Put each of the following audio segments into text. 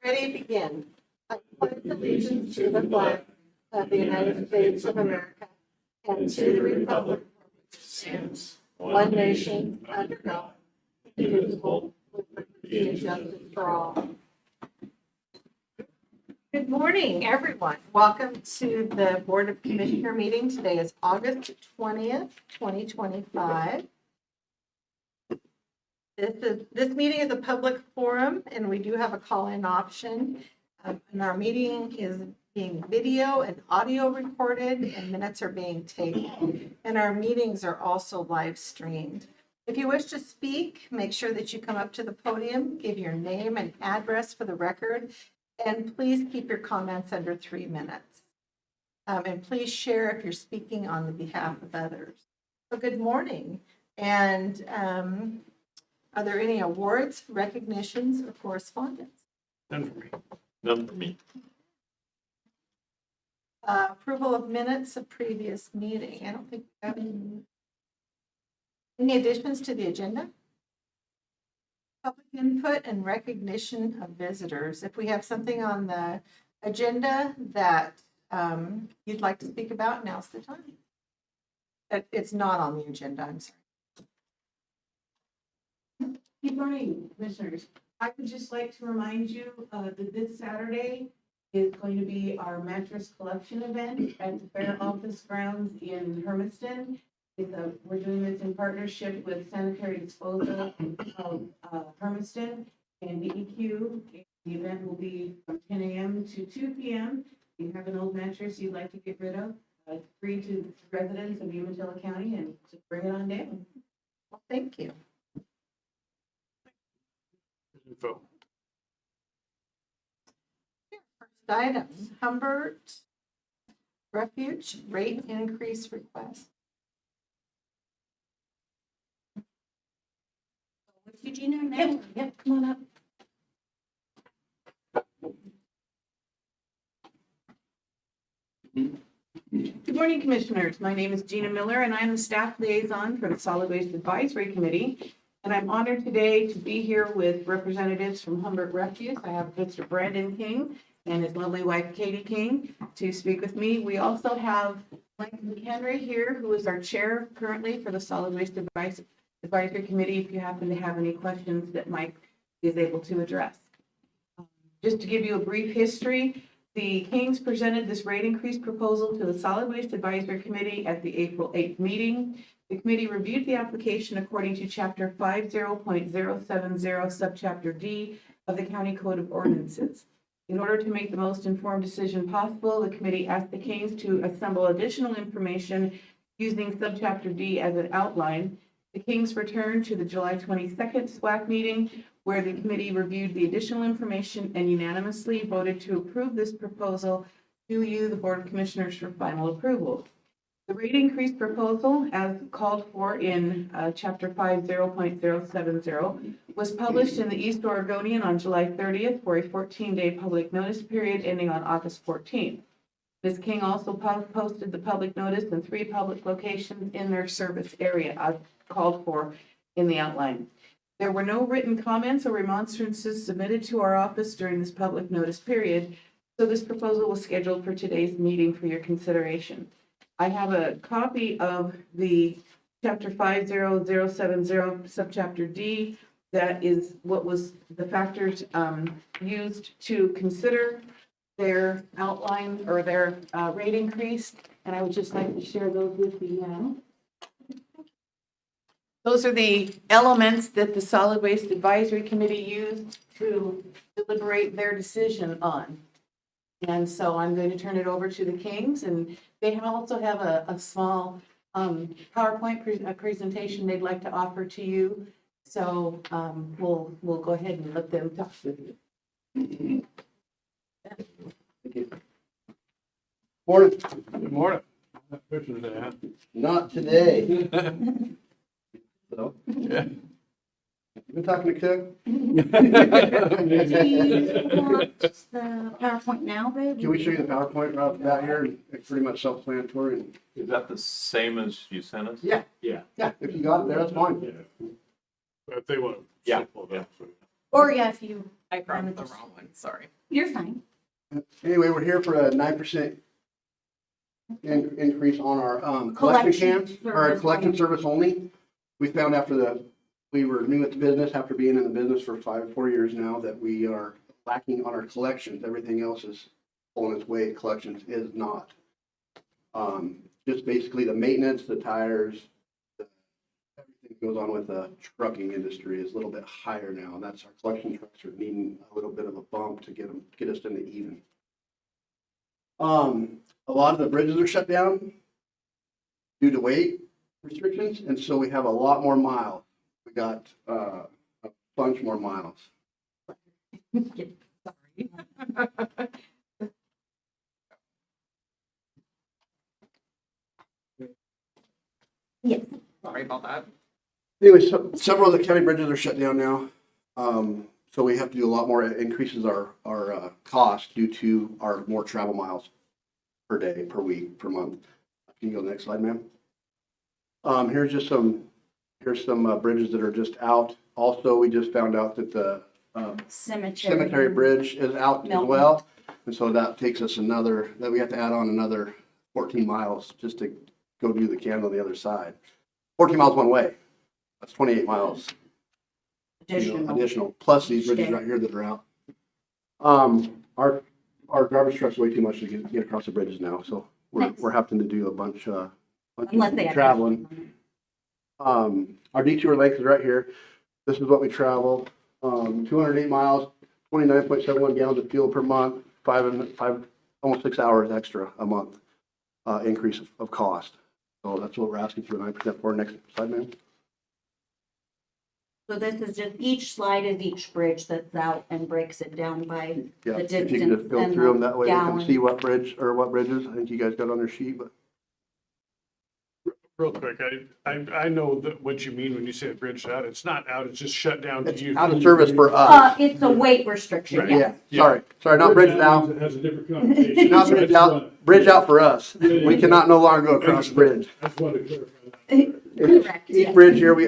Ready, begin. I pledge allegiance to the flag of the United States of America and to the republic which stands one nation under God, indivisible, with liberty and justice for all. Good morning, everyone. Welcome to the Board of Commissioner meeting. Today is August 20th, 2025. This meeting is a public forum, and we do have a call-in option. And our meeting is being video and audio recorded, and minutes are being taken. And our meetings are also live streamed. If you wish to speak, make sure that you come up to the podium, give your name and address for the record, and please keep your comments under 3 minutes. And please share if you're speaking on the behalf of others. So good morning. And are there any awards, recognitions, or correspondence? None for me. None for me. Approval of minutes of previous meeting. I don't think we have any additions to the agenda. Public input and recognition of visitors. If we have something on the agenda that you'd like to speak about, now's the time. It's not on the agenda, I'm sorry. Good morning, commissioners. I would just like to remind you that this Saturday is going to be our mattress collection event at the Fair Office Grounds in Hermiston. We're doing this in partnership with Sanitary Disposal of Hermiston and DEQ. The event will be from 10 a.m. to 2 p.m. If you have an old mattress you'd like to get rid of, it's free to residents of Umatilla County, and just bring it on down. Well, thank you. Info. First item, Humbert Refuge rate increase request. Eugenia, now? Yep, come on up. Good morning, commissioners. My name is Gina Miller, and I'm the staff liaison for the Solid Waste Advisory Committee. And I'm honored today to be here with representatives from Humbert Refuge. I have Mr. Brandon King and his lovely wife, Katie King, to speak with me. We also have Mike McHenry here, who is our chair currently for the Solid Waste Advisory Committee, if you happen to have any questions that Mike is able to address. Just to give you a brief history, the Kings presented this rate increase proposal to the Solid Waste Advisory Committee at the April 8th meeting. The committee reviewed the application according to Chapter 50.070, Subchapter D of the County Code of Ordinances. In order to make the most informed decision possible, the committee asked the Kings to assemble additional information using Subchapter D as an outline. The Kings returned to the July 22nd SWAC meeting, where the committee reviewed the additional information and unanimously voted to approve this proposal to you, the Board of Commissioners, for final approval. The rate increase proposal, as called for in Chapter 50.070, was published in the East Oregonian on July 30th for a 14-day public notice period ending on August 14th. Ms. King also posted the public notice in 3 public locations in their service area, as called for in the outline. There were no written comments or remonstrances submitted to our office during this public notice period, so this proposal was scheduled for today's meeting for your consideration. I have a copy of the Chapter 50070, Subchapter D. That is what was the factors used to consider their outline or their rate increase. And I would just like to share those with you now. Those are the elements that the Solid Waste Advisory Committee used to deliberate their decision on. And so I'm going to turn it over to the Kings, and they also have a small PowerPoint presentation they'd like to offer to you. So we'll go ahead and let them talk with you. Thank you. Morning. Good morning. Pushing that. Not today. So, Yeah. you been talking to Cook? Do you want just the PowerPoint now, baby? Can we show you the PowerPoint right off the bat here? It's pretty much self-explanatory. Is that the same as you sent us? Yeah. Yeah. Yeah, if you got it there, that's fine. Yeah. But if they want to. Yeah. Simple, that's what- Or yeah, if you I grabbed the wrong one, sorry. You're fine. Anyway, we're here for a 9% increase on our collection Collection cans, or service collection only. service only. We found we were new at the business, after being in the business for 4 years now, that we are lacking on our collections. Everything else is on its way. Collections is not. Just basically the maintenance, the tires, everything that goes on with the trucking industry is a little bit higher now. And that's our collection trucks are needing a little bit of a bump to get us into even. A lot of the bridges are shut down due to weight restrictions, and so we have a lot more miles. We got a bunch more miles. Sorry. Yes. Sorry about that. Anyway, so several of the county bridges are shut down now. So we have to do a lot more, it increases our cost due to our more travel miles per day, per week, per month. Can you go to the next slide, ma'am? Here's some bridges that are just out. Also, we just found out that the cemetery bridge is out as Milton. well. And so that takes us that we have to add on another 14 miles just to go do the can on the other side. 14 miles one way. That's 28 miles. Additional, plus these bridges right here that are out. Our garbage truck's way too much to get across the bridges now, so we're having to do a bunch Unless they of have. traveling. Our detour length is right here. This is what we travel. 208 miles, 29.71 gallons of fuel per month, almost 6 hours extra a month increase of cost. So that's what we're asking for 9% for. Next slide, ma'am. So this is just, each slide is each bridge that's out and breaks it down by Yeah, the if you can distance just go and through them, the that way we can gallons. see what bridges. I think you guys got on their sheet, but Real quick, I know that what you mean when you say a bridge out. It's not out, it's just shut down to it's you. out of service for us. It's a weight restriction, Right. yes. Yeah, sorry, not bridges out. It has a different connotation. Not So I bridge just out, want- bridge out for us. Yeah. We cannot no longer go across the bridge. I just wanted to clarify that. Correct, Each yes. bridge here, we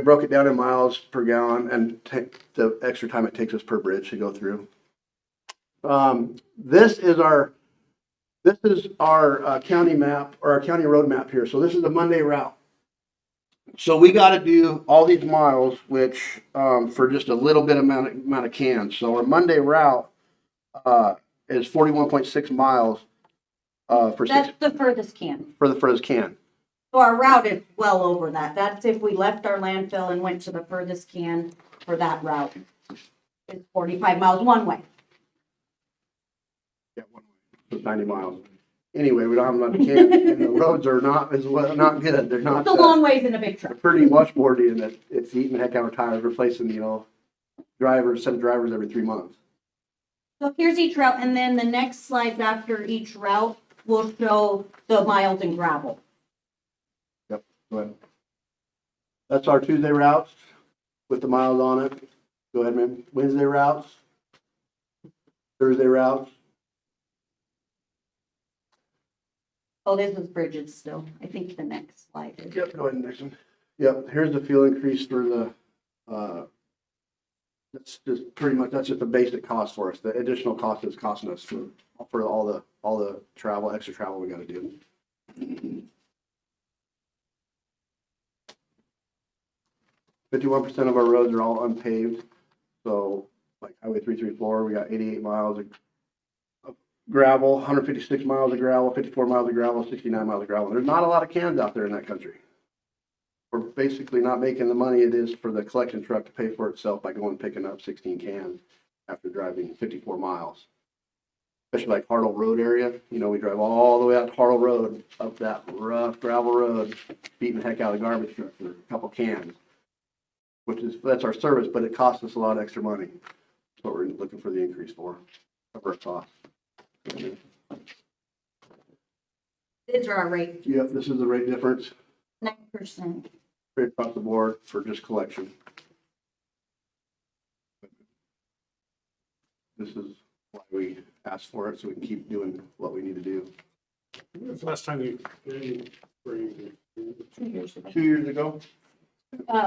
broke it down in miles per gallon and take the extra time it takes us per bridge to go through. This is our county map, or our county road map here. So this is the Monday route. So we got to do all these miles, which for just a little bit amount of cans. So our Monday route is 41.6 miles That's the furthest can. for the furthest can. So our route is well over that. That's if we left our landfill and went to the furthest can for that route. It's 45 miles one way. Yeah, one way. So 90 miles. Anyway, we don't have enough cans, and the roads are not not good. They're not. It's a long ways in a big They're truck. pretty washboardy, and it's eating the heck out of tires, replacing set of drivers every 3 months. So here's each route, and then the next slides after each route will show the miles in gravel. Go ahead. That's our Tuesday routes with the miles on it. Go ahead, man. Wednesday routes, Thursday routes. Oh, this is Bridget still. I think the next slide is. Yep, go ahead, next one. Yep, here's the fuel increase for that's just pretty much, that's just the basic cost for us. The additional cost is costing us for all the travel, extra travel we gotta do. 51% of our roads are all unpaved. So like Highway 334, we got 88 miles of gravel, 156 miles of gravel, 54 miles of gravel, 69 miles of gravel. There's not a lot of cans out there in that country. We're basically not making the money it is for the collection truck to pay for itself by going and picking up 16 cans after driving 54 miles. Especially like Hartle Road area, we drive all the way out to Hartle Road, up that rough gravel road, beating the heck out of the garbage truck for a couple cans. That's our service, but it costs us a lot of extra money. That's what we're looking for the increase for, cover our costs. These are our rates, Yep, this is the rate difference, 9%. straight across the board for just collection. This is why we asked for it, so we can keep doing what we need to do. When was the last time you? 2 years ago. 2 years ago,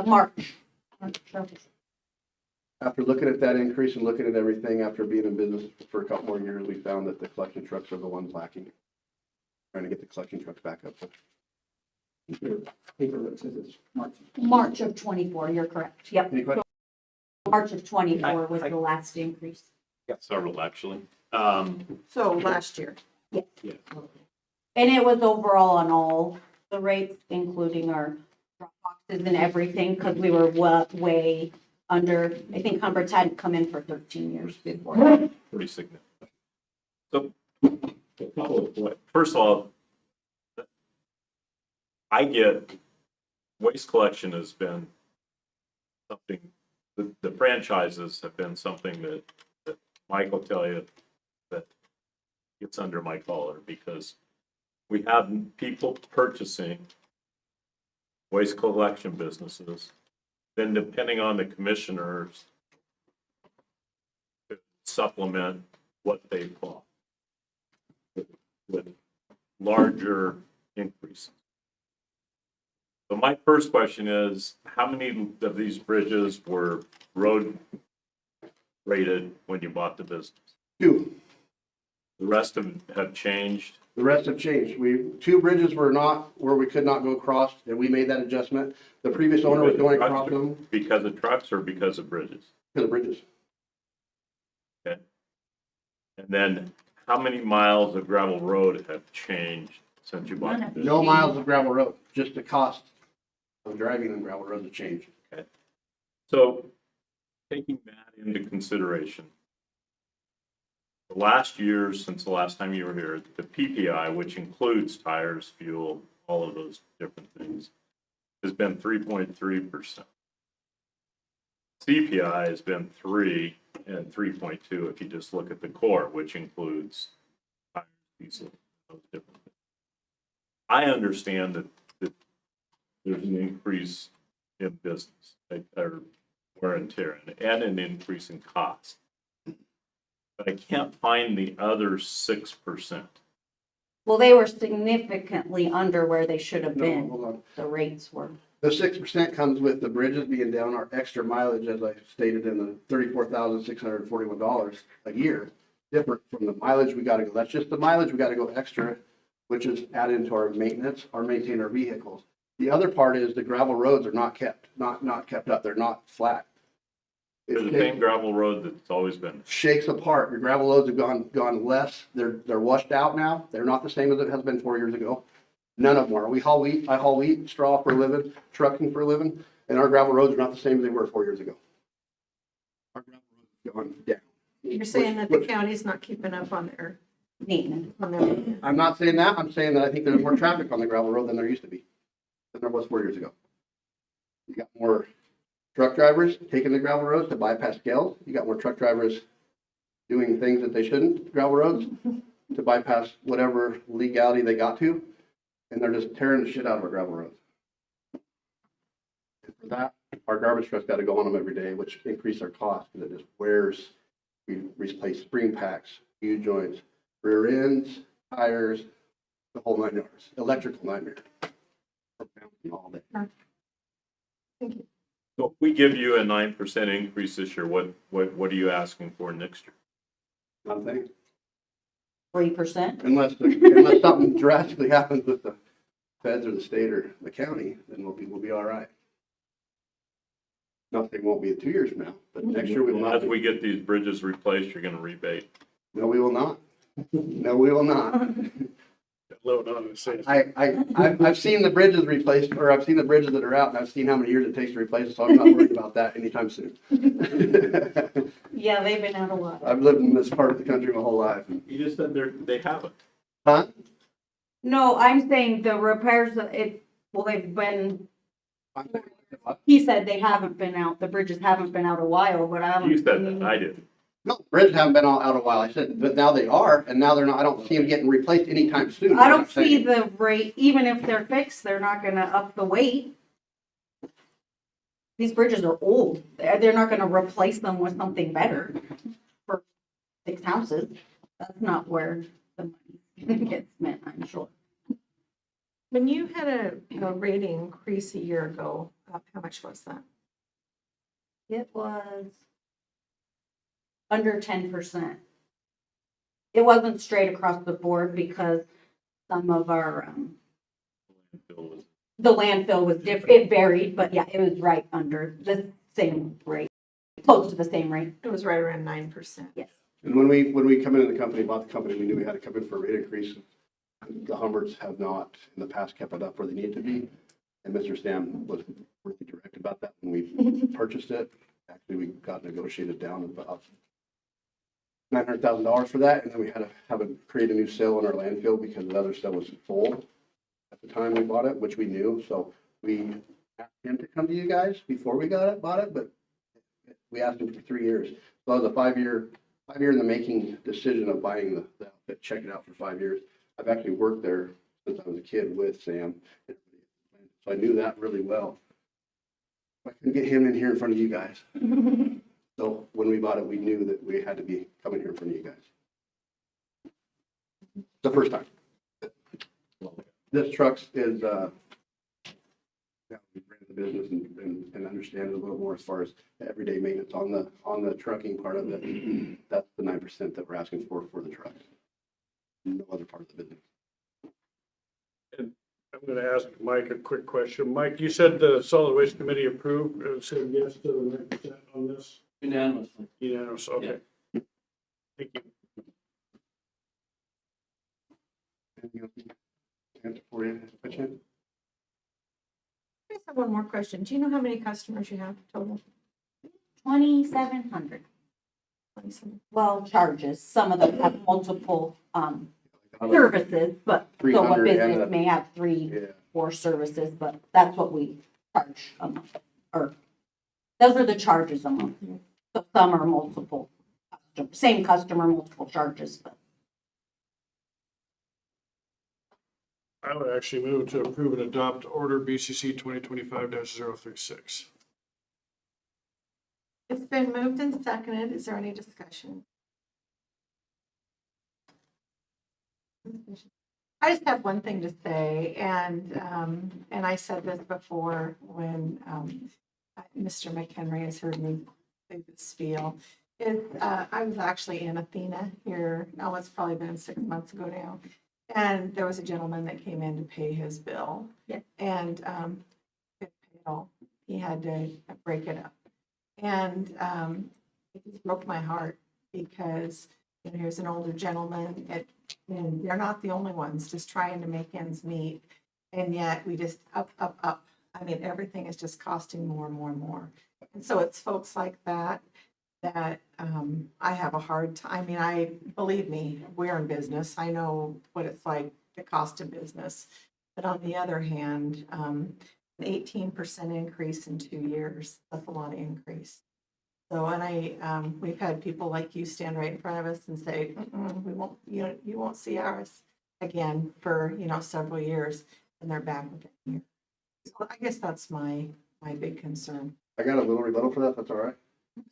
March. after looking at that increase and looking at everything, after being in business for a couple more years, we found that the collection trucks are the ones lacking. Trying to get the collection trucks back up. Paper that says it's March. March of 24, you're correct. Yep. Any questions? March of 24 was the last increase. Several, actually. So last year. And it was overall on all the rates, including our drop boxes and everything, because we were way under. I think Humbert's hadn't come in for 13 years before. Pretty significant. So, a couple of points. First of all, I get waste collection has been something, the franchises have been something that Mike will tell you that gets under my collar, because we have people purchasing waste collection businesses, then depending on the commissioners, supplement what they bought with larger increases. So my first question is, how many of these bridges were road rated when you bought the business? 2. The rest of them have changed. The rest have changed. 2 bridges were not where we could not go across, and we made that adjustment. The previous owner was going across them Because of trucks or because of bridges? to the bridges. Okay. And then how many miles of gravel road have changed since you bought the business? No miles of gravel road, just the cost of driving on gravel roads have changed. So, taking that into consideration, the last year, since the last time you were here, the PPI, which includes tires, fuel, all of those different things, has been 3.3%. CPI has been 3 and 3.2 if you just look at the core, which includes tires, diesel, those different things. I understand that there's an increase in business, or wear and tear, and an increase in cost. But I can't find the other 6%. Well, they were significantly under where they should have No, been. hold on. The rates were. The 6% comes with the bridges being down, our extra mileage, as I stated, in the $34,641 a year, different from the mileage we gotta go. That's just the mileage we gotta go extra, which is added into our maintenance, or maintain our vehicles. The other part is the gravel roads are not kept up. They're not flat. They're the same gravel road that's always been. Shakes apart. Your gravel loads have gone less. They're washed out now. They're not the same as it has been 4 years ago. None of them are. We haul wheat. I haul wheat, straw for a living, trucking for a living, and our gravel roads are not the same as they were 4 years ago. Our gravel roads have gone down. You're saying that the county's not keeping up on their, Maintenance. on their. I'm not saying that. I'm saying that I think there's more traffic on the gravel road than there used to be, than there was 4 years ago. You got more truck drivers taking the gravel roads to bypass scales. You got more truck drivers doing things that they shouldn't, gravel roads, to bypass whatever legality they got to. And they're just tearing the shit out of our gravel roads. And for that, our garbage trucks got to go on them every day, which increase our cost because it just wears. We replace spring packs, U-joints, rear ends, tires, the whole 9 yards, electrical nightmare. All day. So if we give you a 9% increase this year, what are you asking for next year? Nothing. 3%. Unless something drastically happens with the feds or the state or the county, then we'll be all right. Nothing won't be 2 years from now, but next year we will not. As we get these bridges replaced, you're gonna rebate. No, we will not. No, we will not. Load on and say, I've seen the bridges replaced, or I've seen the bridges that are out, and I've seen how many years it takes to replace it, so I'm not worried about that anytime soon. Yeah, they've been out a lot. I've lived in this part of the country my whole life. You just said they haven't. Huh? No, I'm saying the repairs, they've been, he said they haven't been out, the bridges haven't been out a while, but I haven't. You said that, I didn't. No, bridges haven't been out a while. I said, but now they are, and now they're not. I don't see them getting replaced anytime soon. I don't see the rate, even if they're fixed, they're not gonna up the weight. These bridges are old. They're not gonna replace them with something better for 6 houses. That's not where the money gets spent, I'm sure. When you had a rate increase a year ago, how much was that? It was under 10%. It wasn't straight across the board because some of our, the landfill was different. It varied, but yeah, it was right under the same rate, close to the same rate. It was right around 9%. Yes. And when we come into the company, bought the company, we knew we had to come in for a rate increase. The Humberts have not in the past kept it up where they need to be. And Mr. Stam was really direct about that when we purchased it. Actually, we got negotiated down about $900,000 for that. And then we had to create a new sale in our landfill because the other stuff was full at the time we bought it, which we knew. So we asked him to come to you guys before we bought it, but we asked him for 3 years. So that was a 5-year in the making decision of buying the outfit, check it out for 5 years. I've actually worked there since I was a kid with Sam. So I knew that really well. I couldn't get him in here in front of you guys. So when we bought it, we knew that we had to be coming here in front of you guys. The first time. This truck is, yeah, we ran the business and understand it a little more as far as the everyday maintenance on the trucking part of it. That's the 9% that we're asking for the trucks. No other part of the business. I'm gonna ask Mike a quick question. Mike, you said the solid waste committee approved, said yes to the 9% on this? Unanimously. Unanimous, okay. Thank you. Anything else you answer for you, Butch? I just have one more question. Do you know how many customers you have total? 2,700. 27. Well, charges. Some of them have multiple services, but so a 300 business and may have 3, Yeah. 4 services, but that's what we charge a month. Or those are the charges a month. So some are multiple, same customer, multiple charges, but I would actually move to approve and adopt order BCC 2025-036. It's been moved and seconded. Is there any discussion? I just have one thing to say, and I said this before when Mr. McHenry has heard me say this spiel. I was actually in Athena here, now it's probably been 6 months ago now, and there was a gentleman that came in to pay his bill. Yeah. And couldn't pay it all. He had to break it up. And it just broke my heart because here's an older gentleman, and they're not the only ones just trying to make ends meet. And yet we just up. I mean, everything is just costing more and more and more. And so it's folks like that I have a hard time. I mean, believe me, we're in business. I know what it's like, the cost of business. But on the other hand, an 18% increase in 2 years, that's a lot of increase. So, and we've had people like you stand right in front of us and say, we won't, you won't see ours again for, several years, and they're back within a year. So I guess that's my big concern. I got a little rebuttal for that, that's all right.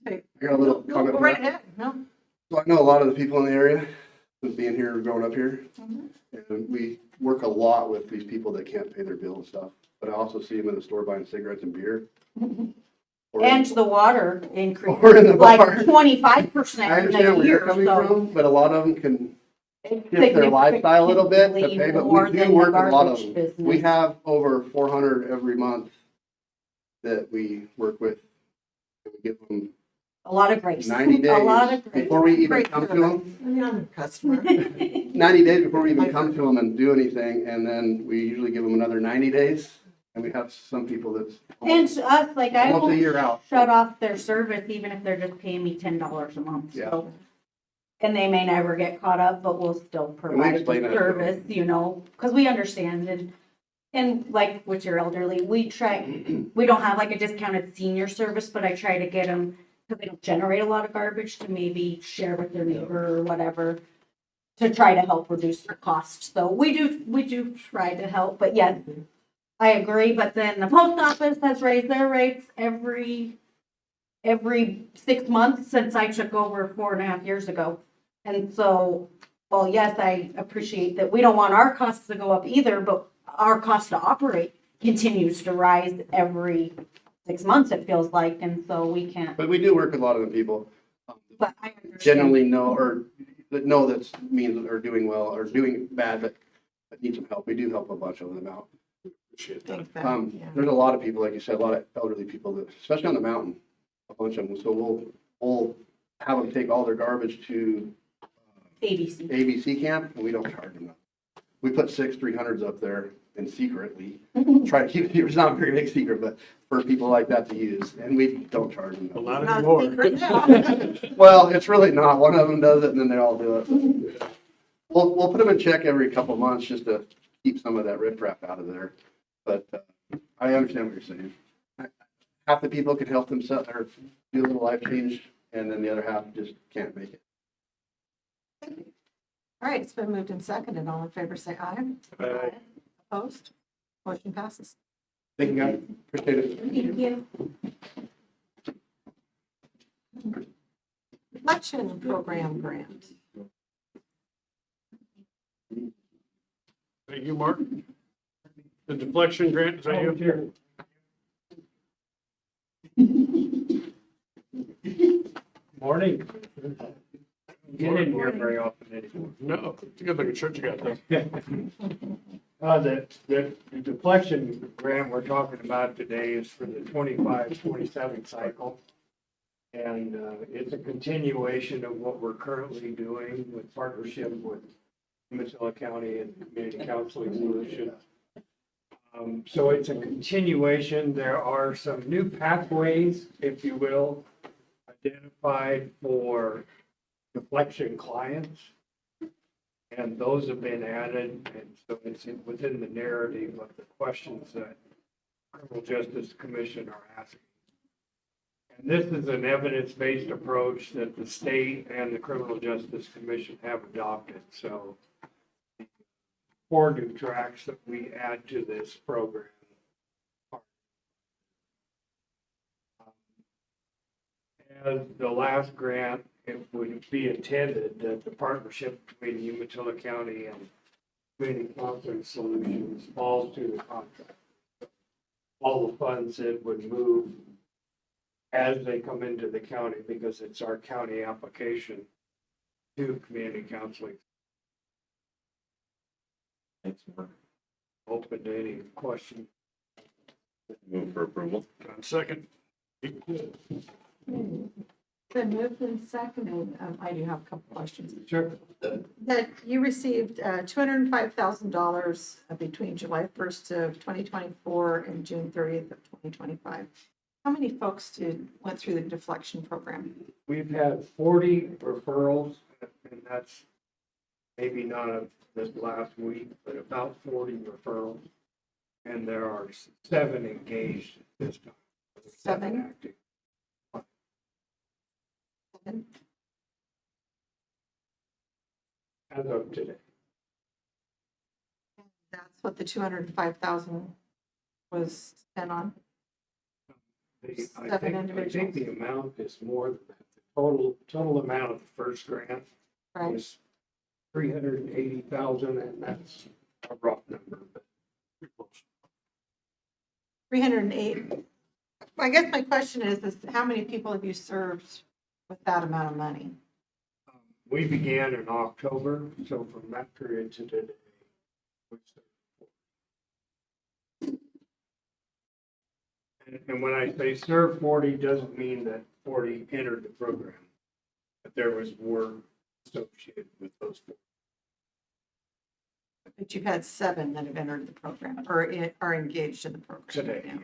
Okay. I got a little Go comment for right that. ahead. No. So I know a lot of the people in the area, since being here, growing up here, Mhm. and we work a lot with these people that can't pay their bill and stuff. But I also see them in the store buying cigarettes and beer. Or and the water increase Or in the like bar. 25% I in understand a where year. you're coming So from, but a lot of them can it's shift their lifestyle a little bit to significantly pay, but more we do than the work with a lot of garbage them. business. We have over 400 every month that we work with. We give them a lot of grace. 90 days A lot of grace. before we even Great come to service. them. I mean, I'm a customer. 90 days before we even come to them and do anything, and then we usually give them another 90 days. And we have some people that's And to us, like I almost a won't year out. shut off their service even if they're just paying me $10 a month. Yeah. So, and they may never get caught up, but we'll still provide the explain that to them. service, because we understand and like with your elderly, we don't have like a discounted senior service, but I try to get them because they don't generate a lot of garbage to maybe share with their neighbor or whatever to try to help reduce their costs. So we do try to help, but yes, I agree. But then the post office has raised their rates every 6 months since I took over 4.5 years ago. And so, well, yes, I appreciate that. We don't want our costs to go up either, but our cost to operate continues to rise every 6 months, it feels like. And so we can't. But we do work with a lot of the people. But I understand. Generally know, or that know that means are doing well or doing bad, but need some help. We do help a bunch of them out. Appreciate that. Think that, yeah. There's a lot of people, like you said, a lot of elderly people that, especially on the mountain, a bunch of them. So we'll have them take all their garbage to ABC. ABC camp, and we don't charge them. We put 300s up there and secretly try to keep it, it's not a very big secret, but for people like that to use, and we don't charge them. Well, not Not anymore. a secret now. Well, it's really not. One of them does it and then they all do it. We'll put them in check every couple of months just to keep some of that riprap out of there. But I understand what you're saying. Half the people can help themselves or do a little life change, and then the other half just can't make it. All right, it's been moved and seconded. All in favor, say aye. Aye. Opposed? Motion passes. Thank you, guys. Appreciate it. Thank you. Deflection Program Grant. Thank you, Mark. The deflection grant, is that you? Morning. Get in here very often anymore. No, it's a good looking shirt you got there. The deflection grant we're talking about today is for the 25-27 cycle. And it's a continuation of what we're currently doing with partnership with Umatilla County and Community Counseling Solutions. So it's a continuation. There are some new pathways, if you will, identified for deflection clients. And those have been added, and so it's within the narrative of the questions that Criminal Justice Commission are asking. And this is an evidence-based approach that the state and the Criminal Justice Commission have adopted. So 4 new tracks that we add to this program. As the last grant, it would be intended that the partnership between Umatilla County and Community Counseling Solutions falls to the contract. All the funds that would move as they come into the county, because it's our county application to Community Counseling. Thanks, Mark. Open to any questions. Move for approval. John, second. Been moved and seconded. I do have a couple questions. Sure. That you received $205,000 between July 1st of 2024 and June 30th of 2025. How many folks went through the deflection program? We've had 40 referrals, and that's maybe not of this last week, but about 40 referrals. And there are 7 engaged at this time. 7? Active. As of today. That's what the 205,000 was spent on. I 7 think individuals. the amount is more than that. The total amount of the first grant Right. was 380,000, and that's a rough number, but pretty close. 308. I guess my question is how many people have you served with that amount of money? We began in October, so from that period to today. we served 40. And when I say serve 40, doesn't mean that 40 entered the program, but there was work associated with those 40. But you've had 7 that have entered the program or are engaged in the program. Today, now.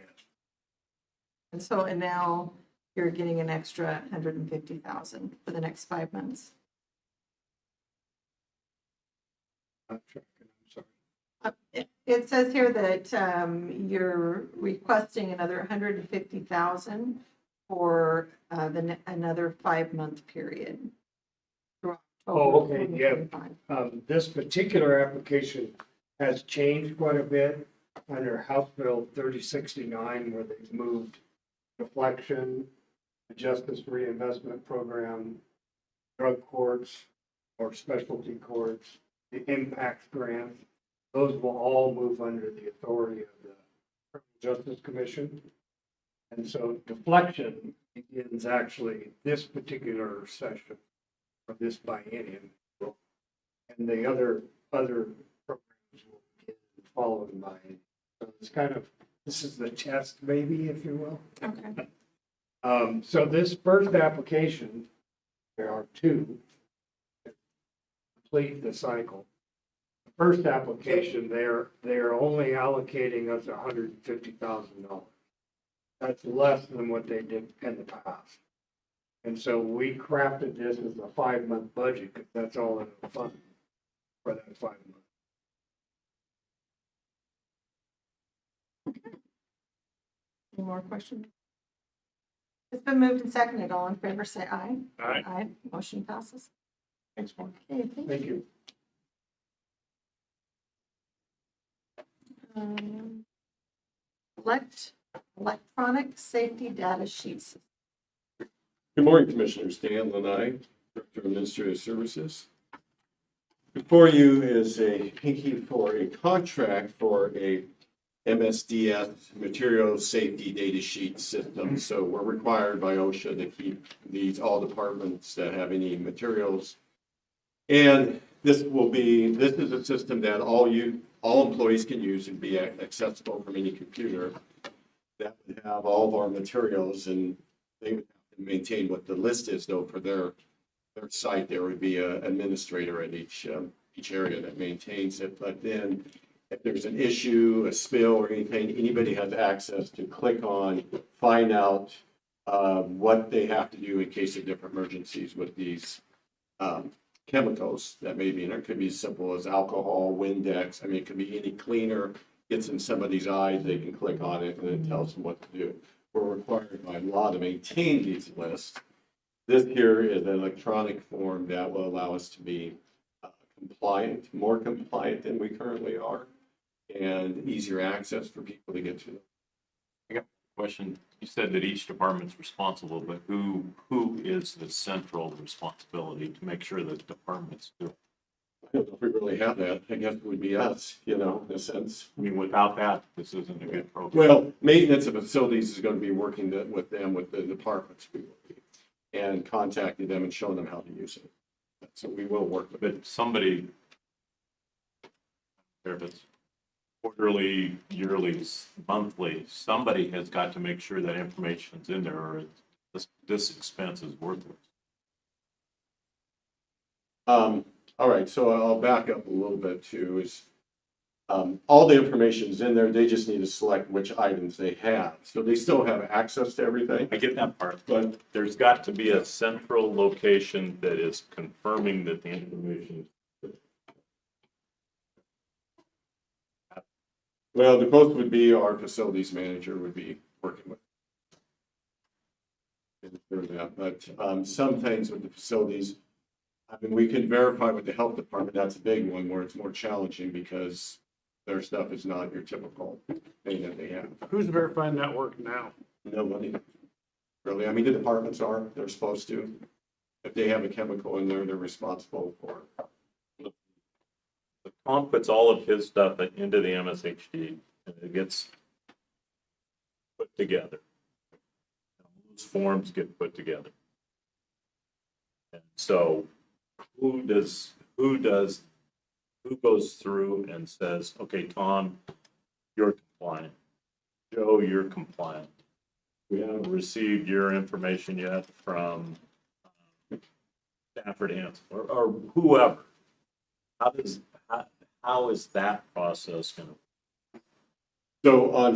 yes. And now you're getting an extra 150,000 for the next 5 months. Not tracking, I'm sorry. It says here that you're requesting another 150,000 for another 5-month period. through Oh, October okay, yeah. 2025. This particular application has changed quite a bit under House Bill 3069, where they've moved deflection, the Justice Reinvestment Program, drug courts or specialty courts, the impact grant. Those will all move under the authority of the Criminal Justice Commission. And so deflection begins actually this particular session or this biennium. And the other programs will begin the following biennium. So it's kind of, this is the test baby, if you will. Okay. So this first application, there are two, that complete the cycle. The first application, they're only allocating us $150,000. That's less than what they did in the past. And so we crafted this as a 5-month budget, because that's all in the fund for that 5 months. Any more questions? It's been moved and seconded. All in favor, say aye. Aye. Aye. Motion passes. Thanks, Mark. Okay, thank you. Thank you. Electronic safety data sheets. Good morning, Commissioners. Dan Lanai, Director of Administrative Services. Before you is a pinky for a contract for a MSDS material safety data sheet system. So we're required by OSHA to keep these, all departments that have any materials. And this is a system that all employees can use and be accessible from any computer that would have all of our materials, and they would have to maintain what the list is though for their site. There would be an administrator at each area that maintains it. But then if there's an issue, a spill or anything, anybody has access to click on, find out what they have to do in case of different emergencies with these chemicals that may be in there. It could be as simple as alcohol, Windex. I mean, it could be any cleaner gets in somebody's eyes, they can click on it and it tells them what to do. We're required by law to maintain these lists. This here is an electronic form that will allow us to be compliant, more compliant than we currently are, and easier access for people to get to them. Question, you said that each department's responsible, but who is the central responsibility to make sure that departments do it? I don't know if we really have that. I guess it would be us, in a sense. I mean, without that, this isn't a good program. Well, maintenance of facilities is going to be working with them, with the departments, we will be, and contacting them and showing them how to use it. So we will work with it. But somebody, if it's quarterly, yearly, monthly, somebody has got to make sure that information's in there, or this expense is worthless. All right, so I'll back up a little bit too, is all the information's in there, they just need to select which items they have. So they still have access to everything, I get that part, but but there's got to be a central location that is confirming that the information. well, the closest would be our facilities manager would be working with. That. But some things with the facilities, I mean, we can verify with the health department, that's a big one where it's more challenging because their stuff is not your typical thing that they have. Who's verifying that work now? Nobody, really. I mean, the departments they're supposed to. If they have a chemical in there, they're responsible for it. Tom puts all of his stuff into the MSHD and it gets put together. Those forms get put together. And so who goes through and says, okay, Tom, you're compliant. Joe, you're compliant. We haven't received your information yet from Stafford Hanson or whoever. How is that process going to? So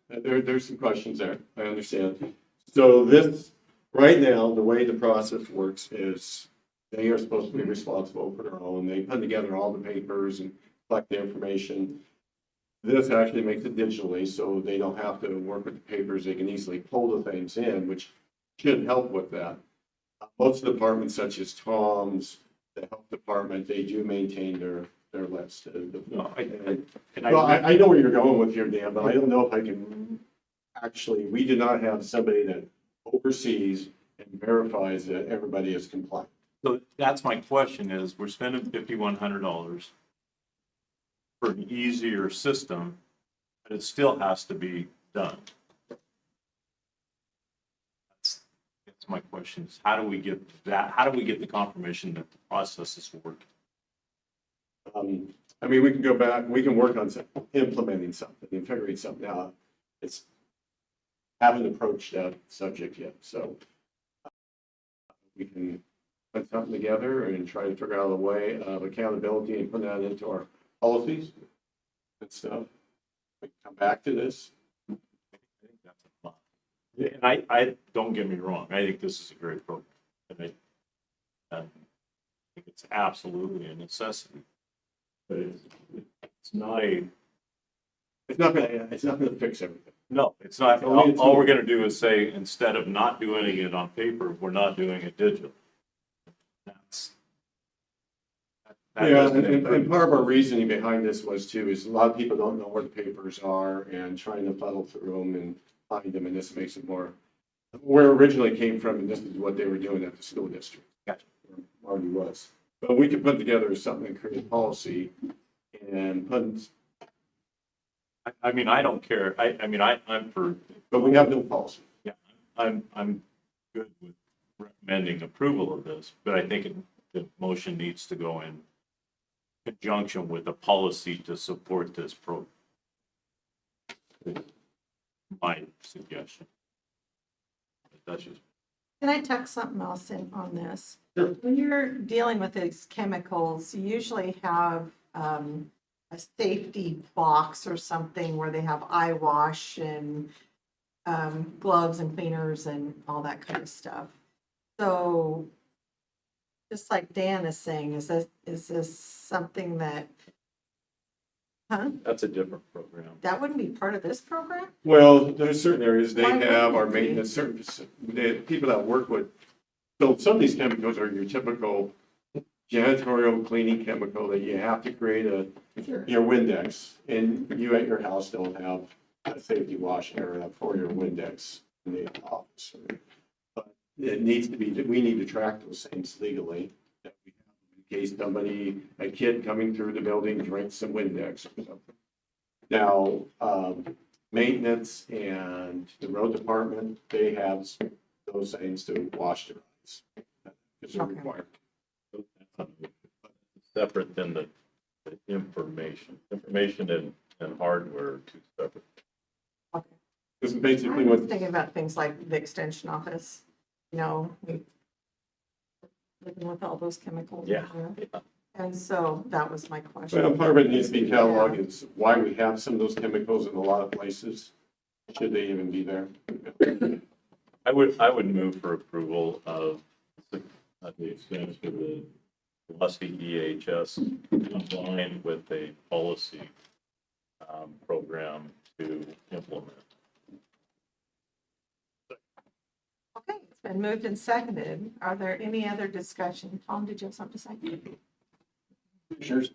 there's some questions there. I understand. So this, right now, the way the process works is they are supposed to be responsible for their own. They put together all the papers and collect the information. This actually makes it digitally, so they don't have to work with the papers. They can easily pull the things in, which should help with that. Most departments, such as Tom's, the health department, they do maintain their list. No, I know where you're going with your Dan, but I don't know if I can actually, we do not have somebody that oversees and verifies that everybody is compliant. So that's my question is, we're spending $5,100 for an easier system, but it still has to be done. my question is, how do we get that, how do we get the confirmation that the process is working? I mean, we can go back, we can work on implementing something and figuring something out. It's, haven't approached that subject yet, so we can put something together and try to figure out a way of accountability and put that into our policies and stuff. We can come back to this. I think that's a lot. And I, don't get me wrong, I think this is a great program. And I think it's absolutely a necessity. But it's not a, It's not gonna fix everything. no, it's not, Only it's- all we're gonna do is say, instead of not doing it on paper, we're not doing it digital. That's. that Yeah, doesn't and improve. part of our reasoning behind this was too, is a lot of people don't know where the papers are and trying to funnel through them and find them, and this makes it more, where it originally came from, and this is what they were doing at the school district. Gotcha. Or already was. But we could put together something and create a policy and put, I mean, I don't care, I'm for, but we have no policy. I'm good with recommending approval of this, but I think the motion needs to go in conjunction with a policy to support this program. My suggestion. That's just. Can I tuck something else in on this? Sure. When you're dealing with these chemicals, you usually have a safety box or something where they have eye wash and gloves and cleaners and all that kind of stuff. So just like Dan is saying, is this something that, That's a different program. that wouldn't be part of this program? Well, there's certain areas they Why wouldn't have our it be? maintenance, certain, the people that work with, so some of these chemicals are your typical janitorial cleaning chemical that you have to create your Windex, and you at your house don't have a safety wash area for your Windex in the office. But it needs to be, we need to track those things legally, that we have in case somebody, a kid coming through the building drinks some Windex or something. Now, maintenance and the road department, they have those things to wash their eyes. Because they're Okay. required. Separate than the information. Information and hardware are two separate. Because I basically was what, thinking about things like the extension office, living with all those chemicals. in Yeah. there. And so that was my question. well, part of it needs to be cataloged, is why we have some of those chemicals in a lot of places. Should they even be there? I would move for approval of the expense for the Lusty EHS combined with a policy program to implement. Okay, it's been moved and seconded. Are there any other discussion? Tom, did you have something to say? Commissioners,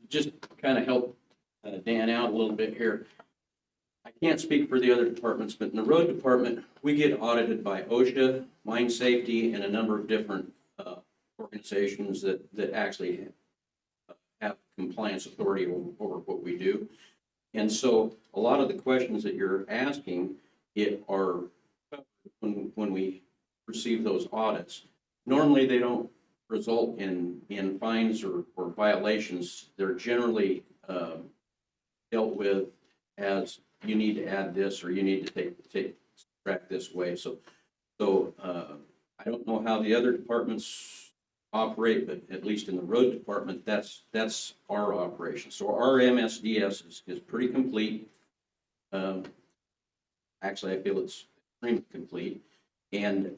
just kind of help Dan out a little bit here. I can't speak for the other departments, but in the road department, we get audited by OSHA, Mine Safety, and a number of different organizations that actually have compliance authority over what we do. And so a lot of the questions that you're asking are when we receive those audits. Normally, they don't result in fines or violations. They're generally dealt with as you need to add this or you need to take track this way. So I don't know how the other departments operate, but at least in the road department, that's our operation. So our MSDS is pretty complete. Actually, I feel it's extremely complete, and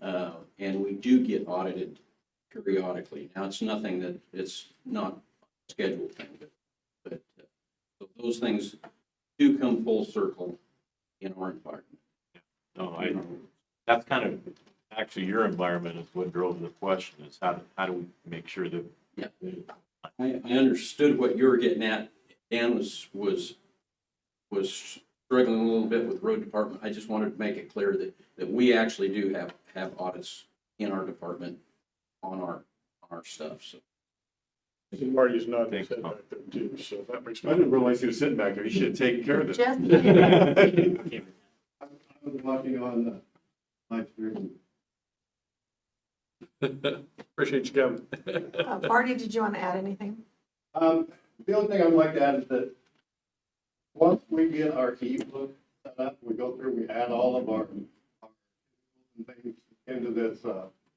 we do get audited periodically. Now, it's nothing that it's not a scheduled thing, but so those things do come full circle in our environment. No, that's kind of, actually, your environment is what drove the question, is how do we make sure that. Yeah. I understood what you were getting at. Dan was struggling a little bit with road department. I just wanted to make it clear that we actually do have audits in our department on our stuff, so. Marty's not Thanks, sitting Tom. back there too, so that makes I me. didn't realize he was sitting back there. He should have taken care of this. Just, I was walking on my street, Appreciate you coming. Marty, did you want to add anything? The only thing I'd like to add is that once we get our e-book set up, we go through, we add all of our things into this,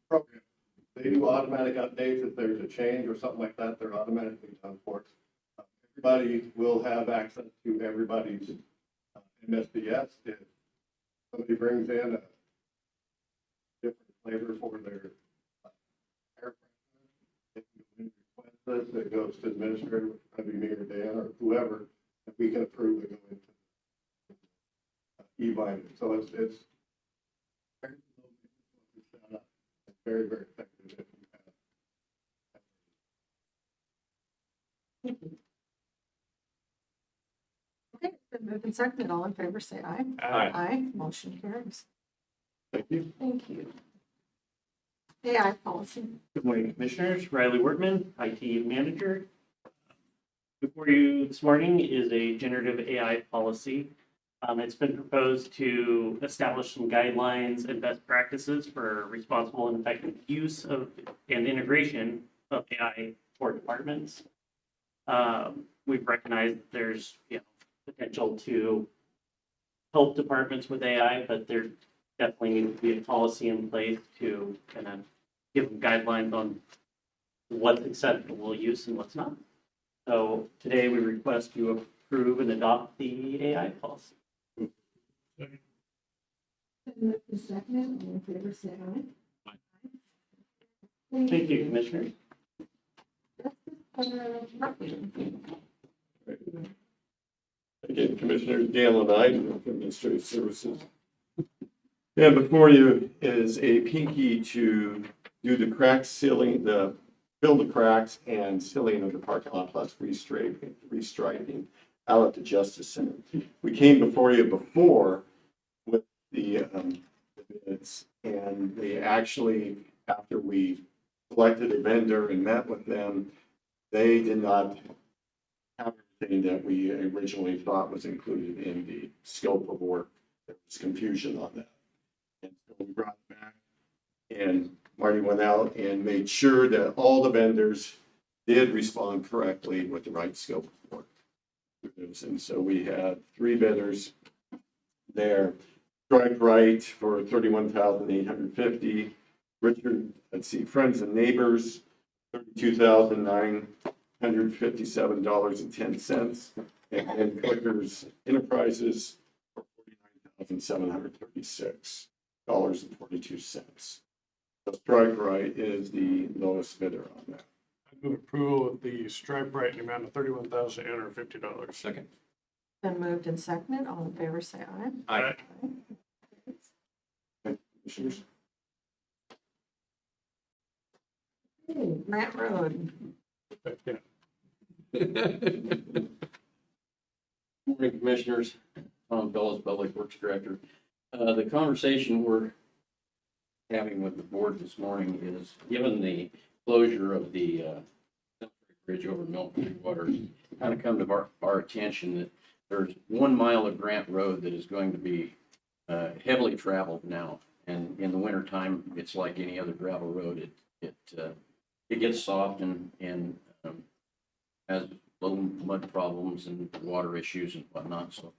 program. They do automatic updates. If there's a change or something like that, they're automatically done for us. Everybody will have access to everybody's MSDS. If somebody brings in a different flavor for their air freshener, they can request this, it goes to administrator, which would be me or Dan or whoever, and we can approve it going into e-binder. So it's very, very effective if we have. Okay, it's been moved and seconded. All in favor, say aye. Aye. Aye, motion carries. Thank you. Thank you. AI policy. Good morning, Commissioners. Riley Workman, IT Manager. Before you this morning is a generative AI policy. It's been proposed to establish some guidelines and best practices for responsible and effective use of and integration of AI for departments. We've recognized that there's potential to help departments with AI, but there definitely needs to be a policy in place to kind of give them guidelines on what's acceptable use and what's not. So today we request you approve and adopt the AI policy. Moved and seconded. All in favor, say aye. Thank you, Commissioners. Again, Commissioner Dan Lanai, Administrative Services. And before you is a pinky to do the crack sealing, fill the cracks and sealing of the parking lot plus restriping out at the Justice Center. We came before you before with the bids, and they actually, after we selected a vendor and met with them, they did not have everything that we originally thought was included in the scope of work. There was confusion on that. And so we brought it back, and Marty went out and made sure that all the vendors did respond correctly with the right scope of work. And so we had 3 bidders there. Strike Right for $31,850. Richard, Friends and Neighbors, $32,957.10. And then Clickers Enterprises for $49,736.42. So Strike Right is the lowest bidder on that. I move approval of the stripe right in the amount of $31,850. Second. Been moved and seconded. All in favor, say aye. Aye. Commissioners? Okay, Grant Road. Morning, Commissioners. Tom Bellows, Public Works Director. The conversation we're having with the board this morning is, given the closure of the bridge over Milton Creek Water, kind of come to our attention that there's 1 mile of Grant Road that is going to be heavily traveled now. And in the wintertime, it's like any other gravel road. It gets soft and has low mud problems and water issues and whatnot. So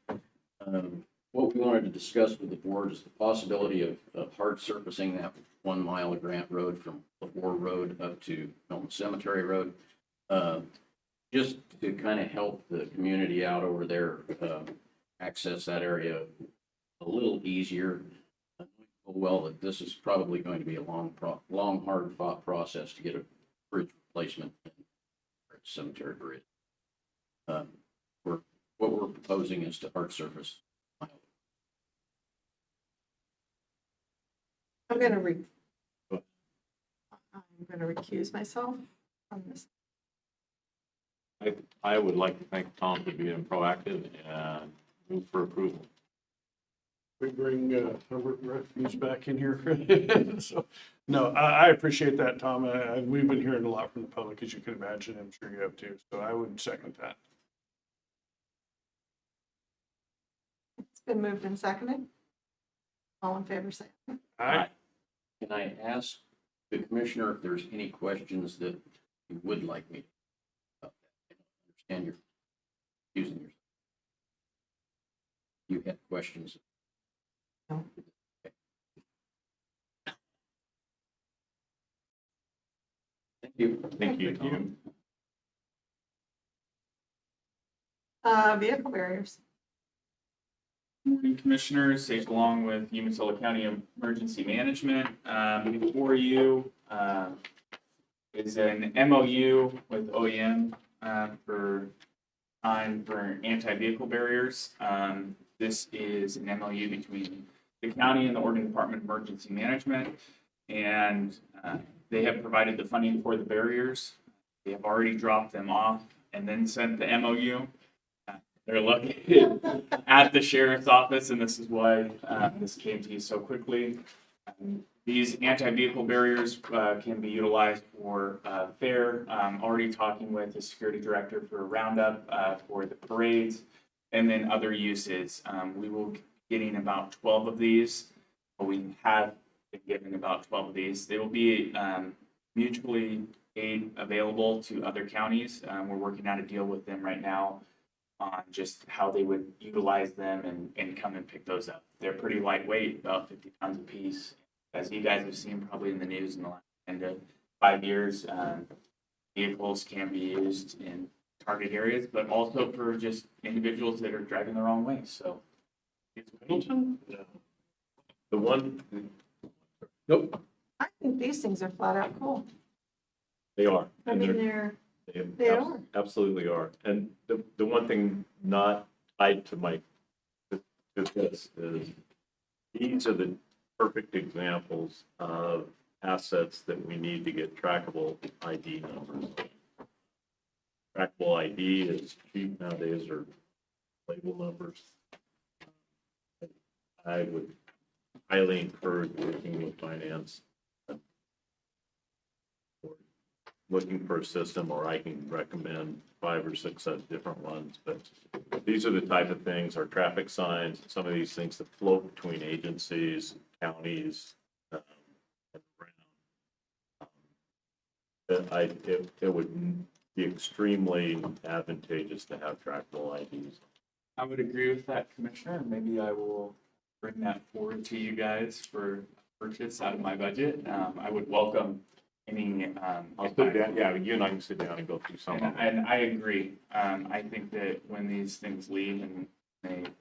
what we wanted to discuss with the board is the possibility of hard surfacing that 1 mile of Grant Road from LaFleur Road up to Milton Cemetery Road, just to kind of help the community out over there access that area a little easier. Well, that this is probably going to be a long, hard-fought process to get a bridge replacement in Cemetery Bridge. What we're proposing is to hard surface. I'm gonna recuse myself from this. I would like to thank Tom for being proactive and move for approval. We bring Humbert Refuse back in here. So, no, I appreciate that, Tom. We've been hearing a lot from the public, as you can imagine. I'm sure you have too. So I would second that. It's been moved and seconded. All in favor, say aye. Aye. Can I ask the commissioner if there's any questions that you would like me to. I understand you're using yourself. You had questions. No. Okay. Thank you. Thank you, Tom. Vehicle barriers. Morning, Commissioners. Sage along with Umatilla County Emergency Management. Before you is an MOU with OEM for anti-vehicle barriers. This is an MOU between the county and the Oregon Department of Emergency Management, and they have provided the funding for the barriers. They have already dropped them off and then sent the MOU. They're located at the sheriff's office, and this is why this came to you so quickly. These anti-vehicle barriers can be utilized for fair. Already talking with the security director for Roundup for the parades, and then other uses. We will be getting about 12 of these, or we have been given about 12 of these. They will be mutually aid available to other counties. We're working out a deal with them right now on just how they would utilize them and come and pick those up. They're pretty lightweight, about 50 pounds a piece. As you guys have seen probably in the news in the last 10 to 5 years, vehicles can be used in target areas, but also for just individuals that are driving the wrong way. So, it's Middleton? No. The one, I think these things are flat out cool. they are. I and mean, they're- they are. Absolutely are. And the one thing not tied to this is these are the perfect examples of assets that we need to get trackable ID numbers. Trackable ID is cheap nowadays, or label numbers. I would highly encourage working with finance, looking for a system, or I can recommend 5 or 6 different ones. But these are the type of things, our traffic signs, some of these things that float between agencies, counties, and around. It would be extremely advantageous to have trackable IDs. I would agree with that, Commissioner. Maybe I will bring that forward to you guys for purchase out of my budget. I would welcome any. I'll sit down, yeah, you and I can sit down and go through some of them. And I agree. I think that when these things leave and they come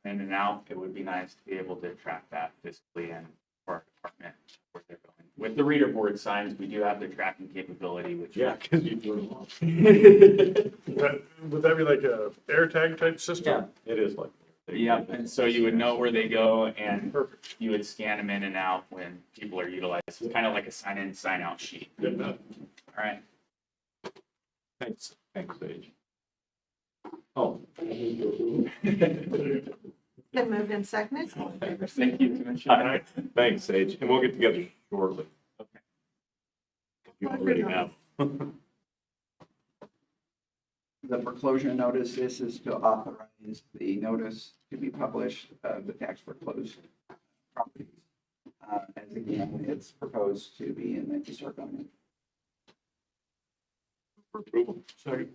in and out, it would be nice to be able to track that physically and for our department where they're going. With the reader board signs, we do have the tracking capability, which. Yeah, because you threw them off. Would that be like a air tag type system? It is like. Yep, and so you would know where they go and Perfect. you would scan them in and out when people are utilized. It's kind of like a sign in, sign out sheet. Good enough. All right. Thanks, Sage. Oh. Been moved and seconded. All in favor, say Thank you, Commissioner. Thanks, Sage, and we'll get together shortly. Okay. You already have. The foreclosure notice, this is to authorize the notice to be published of the tax foreclosed properties. As again, it's proposed to be in the Eastern. For approval. Sorry.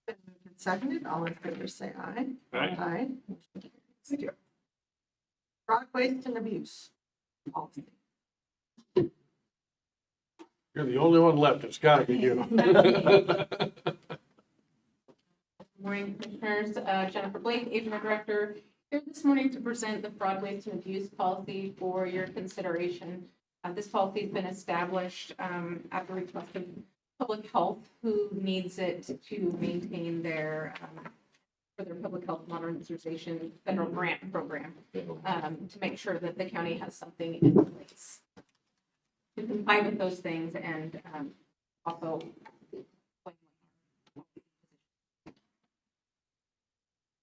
Been moved and seconded. All in favor, say aye. Aye. Aye. Motion carries. Thank you. Fraud, waste, and abuse policy. You're the only one left. It's gotta be you. Morning, Commissioners. Jennifer Blake, HR Director, here this morning to present the fraud, waste, and abuse policy for your consideration. This policy has been established at the request of public health, who needs it to maintain their for their public health modernization federal grant program, to make sure that the county has something in place to comply with those things, and also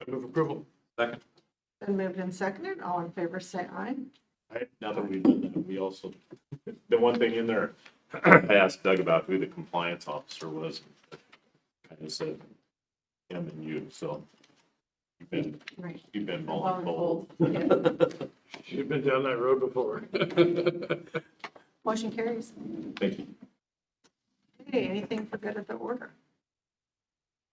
Move approval. Second. Been moved and seconded. All in favor, say aye. Now that we've done that, we also, the one thing in there, I asked Doug about who the compliance officer was. Kind of said him and you, so right. you've been Well involved. involved. You've been down that road before. Motion carries. Thank you. Okay, anything for good of the order?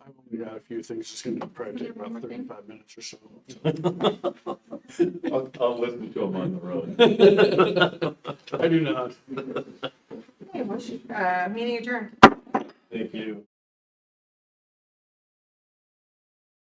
I've only got a few things. It's gonna probably take about 35 minutes or so. I'll listen to them on the road. I do not. Okay, motion, meeting adjourned. Thank you.